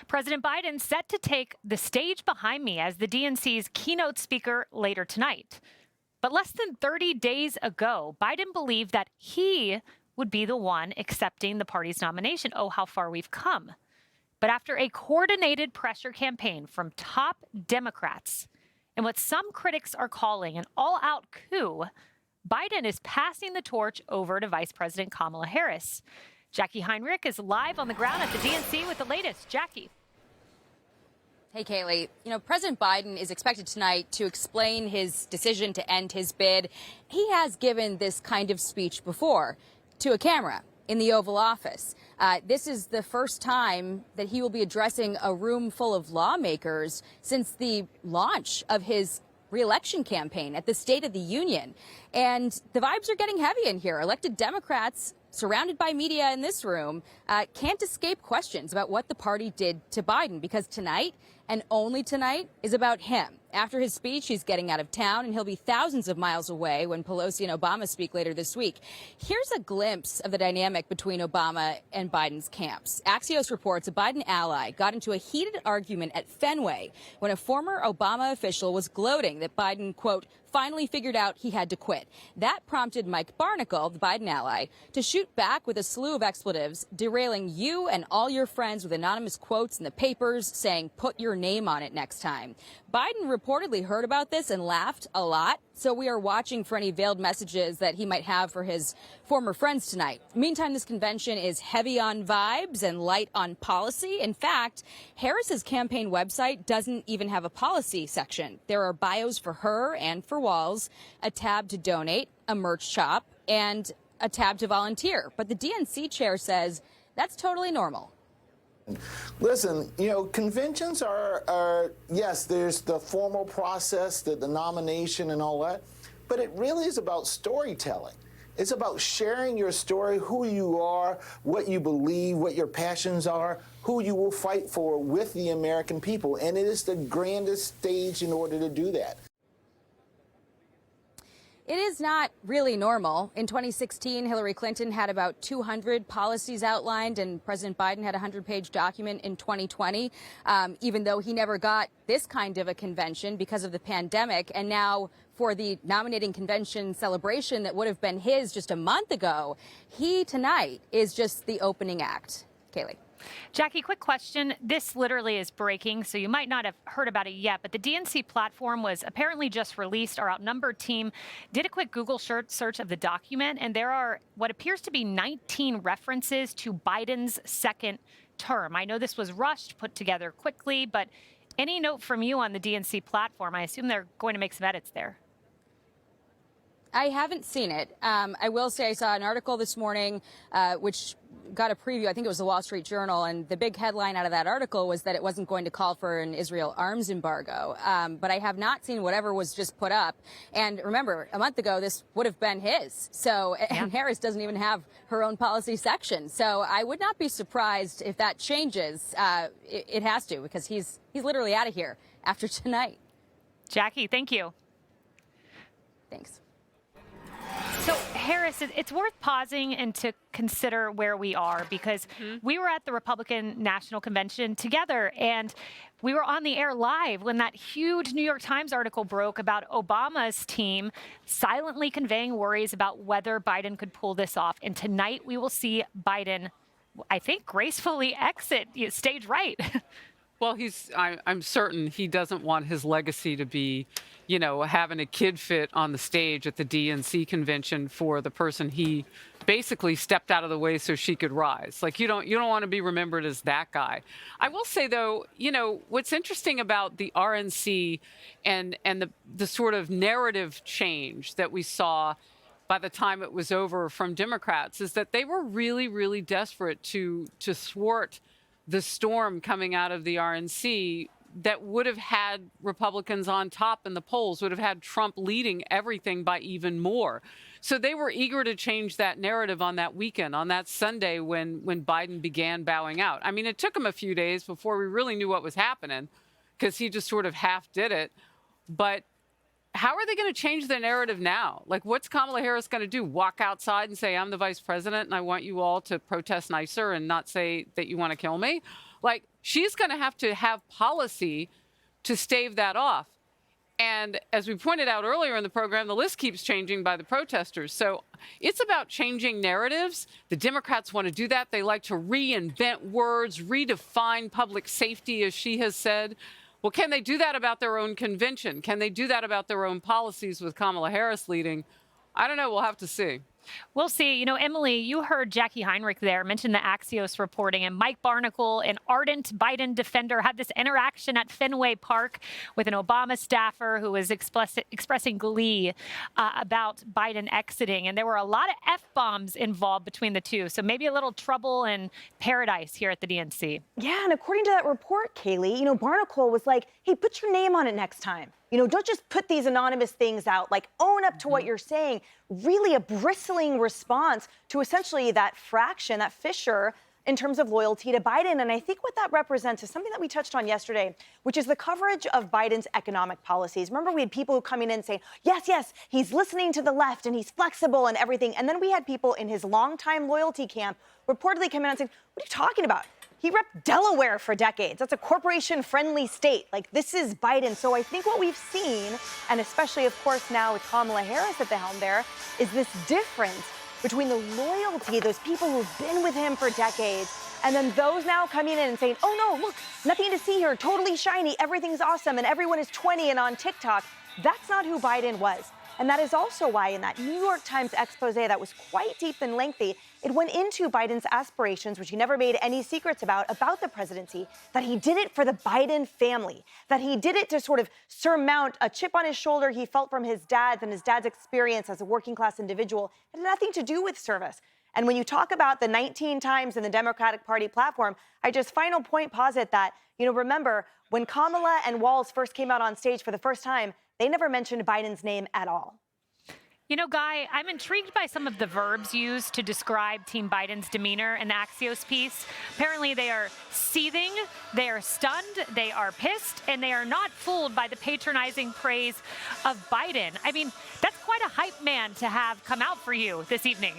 President Biden set to take the stage behind me as the DNC's keynote speaker later tonight. But less than 30 days ago, Biden believed that he would be the one accepting the party's nomination. Oh, how far we've come. But after a coordinated pressure campaign from top Democrats and what some critics are calling an all-out coup, Biden is passing the torch over to Vice President Kamala Harris. Jacqui Heinrich is live on the ground at the DNC with the latest. Jacqui. Hey, Kayleigh. You know, President Biden is expected tonight to explain his decision to end his bid. He has given this kind of speech before to a camera in the Oval Office. This is the first time that he will be addressing a room full of lawmakers since the launch of his re-election campaign at the State of the Union. And the vibes are getting heavy in here. Elected Democrats, surrounded by media in this room, can't escape questions about what the party did to Biden, because tonight, and only tonight, is about him. After his speech, he's getting out of town, and he'll be thousands of miles away when Pelosi and Obama speak later this week. Here's a glimpse of the dynamic between Obama and Biden's camps. Axios reports a Biden ally got into a heated argument at Fenway when a former Obama official was gloating that Biden, quote, finally figured out he had to quit. That prompted Mike Barnicle, the Biden ally, to shoot back with a slew of expletives, derailing you and all your friends with anonymous quotes in the papers saying, put your name on it next time. Biden reportedly heard about this and laughed a lot, so we are watching for any veiled messages that he might have for his former friends tonight. Meantime, this convention is heavy on vibes and light on policy. In fact, Harris's campaign website doesn't even have a policy section. There are bios for her and for Walz, a tab to donate, a merch shop, and a tab to volunteer. But the DNC chair says that's totally normal. Listen, you know, conventions are yes, there's the formal process, the nomination and all that, but it really is about storytelling. It's about sharing your story, who you are, what you believe, what your passions are, who you will fight for with the American people. And it is the grandest stage in order to do that. It is not really normal. In 2016, Hillary Clinton had about 200 policies outlined, and President Biden had a 100-page document in 2020, even though he never got this kind of a convention because of the pandemic. And now for the nominating convention celebration that would have been his just a month ago, he tonight is just the opening act. Kayleigh. Jacqui, quick question. This literally is breaking, so you might not have heard about it yet, but the DNC platform was apparently just released. Our Outnumbered team did a quick Google search of the document, and there are what appears to be 19 references to Biden's second term. I know this was rushed, put together quickly, but any note from you on the DNC platform? I assume they're going to make some edits there. I haven't seen it. I will say I saw an article this morning which got a preview. I think it was the Wall Street Journal, and the big headline out of that article was that it wasn't going to call for an Israel arms embargo. But I have not seen whatever was just put up. And remember, a month ago, this would have been his. So, and Harris doesn't even have her own policy section. So I would not be surprised if that changes. It has to, because he's literally out of here after tonight. Jacqui, thank you. Thanks. So, Harris, it's worth pausing and to consider where we are, because we were at the Republican National Convention together, and we were on the air live when that huge New York Times article broke about Obama's team silently conveying worries about whether Biden could pull this off. And tonight we will see Biden, I think, gracefully exit stage right. Well, I'm certain he doesn't want his legacy to be, you know, having a kid fit on the stage at the DNC convention for the person he basically stepped out of the way so she could rise. Like, you don't want to be remembered as that guy. I will say, though, you know, what's interesting about the RNC and the sort of narrative change that we saw by the time it was over from Democrats is that they were really, really desperate to thwart the storm coming out of the RNC that would have had Republicans on top in the polls, would have had Trump leading everything by even more. So they were eager to change that narrative on that weekend, on that Sunday when Biden began bowing out. I mean, it took him a few days before we really knew what was happening, because he just sort of half did it. But how are they going to change their narrative now? Like, what's Kamala Harris going to do? Walk outside and say, I'm the vice president and I want you all to protest nicer and not say that you want to kill me? Like, she's going to have policy to stave that off. And as we pointed out earlier in the program, the list keeps changing by the protesters. So it's about changing narratives. The Democrats want to do that. They like to reinvent words, redefine public safety, as she has said. Well, can they do that about their own convention? Can they do that about their own policies with Kamala Harris leading? I don't know. We'll have to see. We'll see. You know, Emily, you heard Jacqui Heinrich there mention the Axios reporting, and Mike Barnicle, an ardent Biden defender, had this interaction at Fenway Park with an Obama staffer who was expressing glee about Biden exiting. And there were a lot of F-bombs involved between the two. So maybe a little trouble in paradise here at the DNC. Yeah, and according to that report, Kayleigh, you know, Barnicle was like, hey, put your name on it next time. You know, don't just put these anonymous things out, like own up to what you're saying. Really a bristling response to essentially that fraction, that fissure in terms of loyalty to Biden. And I think what that represents is something that we touched on yesterday, which is the coverage of Biden's economic policies. Remember, we had people coming in saying, yes, he's listening to the left and he's flexible and everything. And then we had people in his longtime loyalty camp reportedly coming out and saying, what are you talking about? He repped Delaware for decades. That's a corporation-friendly state. Like, this is Biden. So I think what we've seen, and especially, of course, now with Kamala Harris at the helm there, is this difference between the loyalty, those people who've been with him for decades, and then those now coming in and saying, oh, no, look, nothing to see here, totally shiny, everything's awesome, and everyone is 20 and on TikTok. That's not who Biden was. And that is also why in that New York Times expose that was quite deep and lengthy, it went into Biden's aspirations, which he never made any secrets about the presidency, that he did it for the Biden family, that he did it to sort of surmount a chip on his shoulder he felt from his dad and his dad's experience as a working class individual. It had nothing to do with service. And when you talk about the 19 times in the Democratic Party platform, I just final point posit that, you know, remember when Kamala and Walz first came out on stage for the first time, they never mentioned Biden's name at all. You know, Guy, I'm intrigued by some of the verbs used to describe Team Biden's demeanor in the Axios piece. Apparently, they are seething, they are stunned, they are pissed, and they are not fooled by the patronizing praise of Biden. I mean, that's quite a hype man to have come out for you this evening.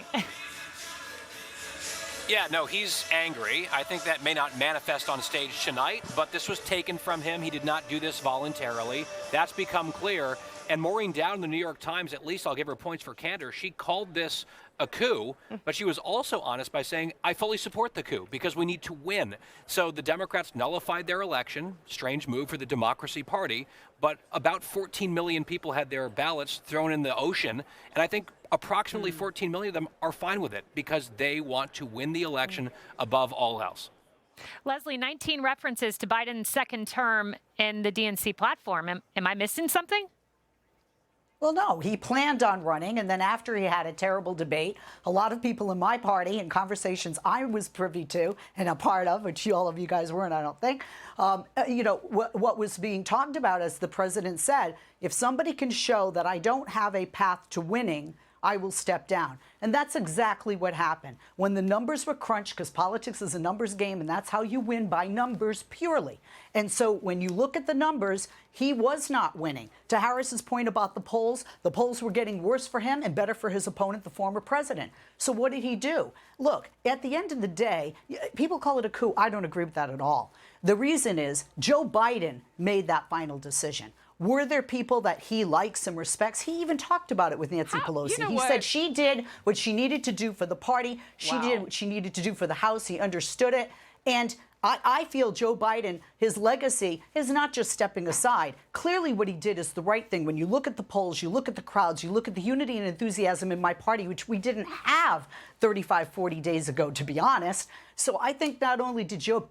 Yeah, no, he's angry. I think that may not manifest on stage tonight, but this was taken from him. He did not do this voluntarily. That's become clear. And Maureen Dowd in the New York Times, at least I'll give her points for candor, she called this a coup, but she was also honest by saying, I fully support the coup because we need to win. So the Democrats nullified their election, strange move for the Democracy Party, but about 14 million people had their ballots thrown in the ocean, and I think approximately 14 million of them are fine with it because they want to win the election above all else. Leslie, 19 references to Biden's second term in the DNC platform. Am I missing something? Well, no, he planned on running, and then after he had a terrible debate, a lot of people in my party and conversations I was privy to and a part of, which all of you guys weren't, I don't think, you know, what was being talked about, as the president said, if somebody can show that I don't have a path to winning, I will step down. And that's exactly what happened. When the numbers were crunched, because politics is a numbers game, and that's how you win, by numbers purely. And so when you look at the numbers, he was not winning. To Harris's point about the polls were getting worse for him and better for his opponent, the former president. So what did he do? Look, at the end of the day, people call it a coup. I don't agree with that at all. The reason is Joe Biden made that final decision. Were there people that he likes and respects? He even talked about it with Nancy Pelosi. You know he what? said she did what she needed to do for the party. She did what she needed to do for the House. He understood it. And I feel Joe Biden, his legacy is not just stepping aside. Clearly what he did is the right thing. When you look at the polls, you look at the crowds, you look at the unity and enthusiasm in my party, which we didn't have 35, 40 days ago, to be honest. So I think not only did Joe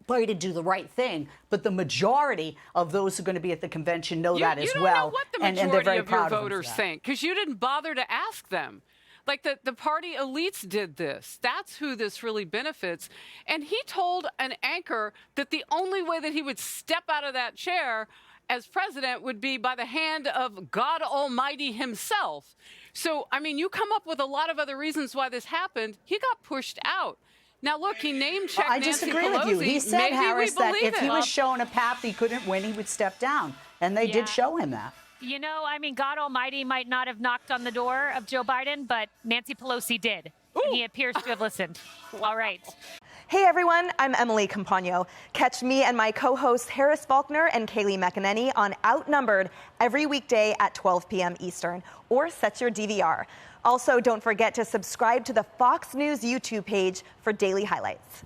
Biden do the right thing, but the majority of those who are going to be at the convention know that as well. You don't know what the majority and they're very of your proud voters think, because you didn't bother to ask them. Like the party elites did this. That's who this really benefits. And he told an anchor that the only way that he would step out of that chair as president would be by the hand of God Almighty himself. So, I mean, you come up with a lot of other reasons why this happened. He got pushed out. Now, look, he name-checked Nancy Pelosi. I disagree with you. He said, Maybe Harris, that if he it. was shown a path he couldn't win, he would step down. And they did show him that. You know, I mean, God Almighty might not have knocked on the door of Joe Biden, but Nancy Pelosi did. And he appears to have listened. All right. Hey everyone, I'm Emily Campagno. Catch me and my co-hosts Harris Faulkner and Kayleigh McEnany on Outnumbered every weekday at 12 p.m. Eastern, or set your DVR. Also, don't forget to subscribe to the Fox News YouTube page for daily highlights.